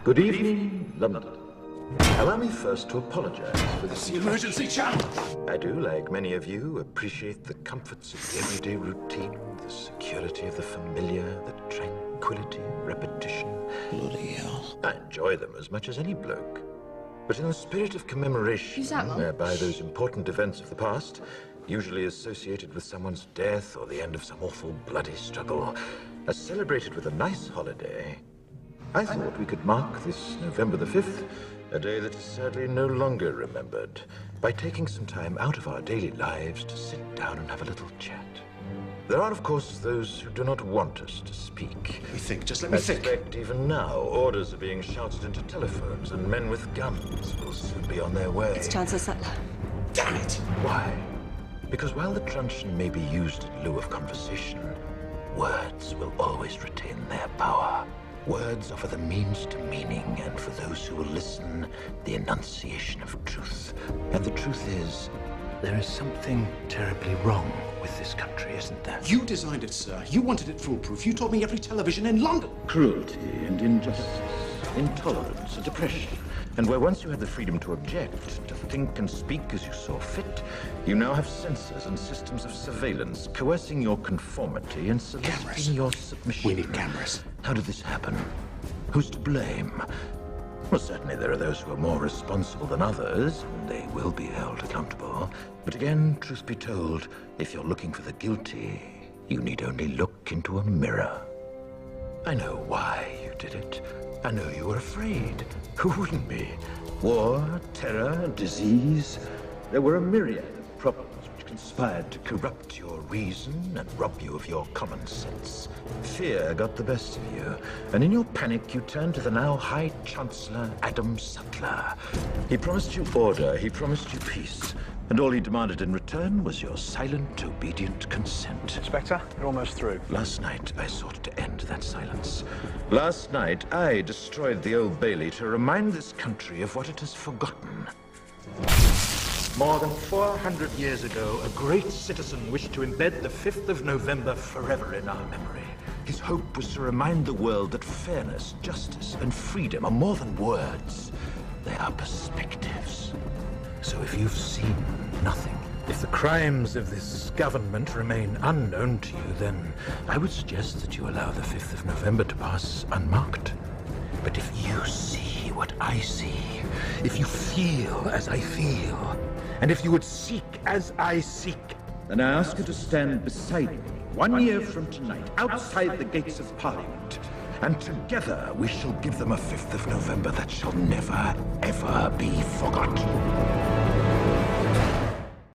Good evening, London. Allow me first to apologize for this emergency channel. I do, like many of you, appreciate the comforts of the everyday routine, the security of the familiar, the tranquility of repetition. Bloody hell. I enjoy them as much as any bloke. But in the spirit of commemoration, Who's that, Mum? whereby those important events of the past, usually associated with someone's death or the end of some awful bloody struggle, are celebrated with a nice holiday, I thought we could mark this November the 5th, a day that is sadly no longer remembered, by taking some time out of our daily lives to sit down and have a little chat. There are, of course, those who do not want us to speak. Let me think, just let me I think. suspect even now, orders are being shouted into telephones, and men with guns will soon be on their way. It's Chancellor Sutler. Damn it! Why? Because while the truncheon may be used in lieu of conversation, words will always retain their power. Words offer the means to meaning, and for those who will listen, the enunciation of truth. And the truth is, there is something terribly wrong with this country, isn't there? You designed it, sir. You wanted it foolproof. You told me every television in London. Cruelty and injustice, intolerance and oppression. And where once you had the freedom to object, to think and speak as you saw fit, you now have censors and systems of surveillance coercing your conformity and soliciting Cameras. your submission. We need cameras. How did this happen? Who's to blame? Well, certainly there are those who are more responsible than others, and they will be held accountable. But again, truth be told, if you're looking for the guilty, you need only look into a mirror. I know why you did it. I know you were afraid. Who wouldn't be? War, terror, disease. There were a myriad of problems which conspired to corrupt your reason and rob you of your common sense. Fear got the best of you, and in your panic you turned to the now High Chancellor Adam Sutler. He promised you order, he promised you peace, and all he demanded in return was your silent, obedient consent. Inspector, you're almost through. Last night, I sought to end that silence. Last night, I destroyed the Old Bailey to remind this country of what it has forgotten. More than 400 years ago, a great citizen wished to embed the 5th of November forever in our memory. His hope was to remind the world that fairness, justice, and freedom are more than words. They are perspectives. So if you've seen nothing, if the crimes of this government remain unknown to you, then I would suggest that you allow the 5th of November to pass unmarked. But if you see what I see, if you feel as I feel, and if you would seek as I seek, then I ask you to stand beside me 1 year from tonight, outside the gates of Parliament, and together we shall give them a 5th of November that shall never, ever be forgotten.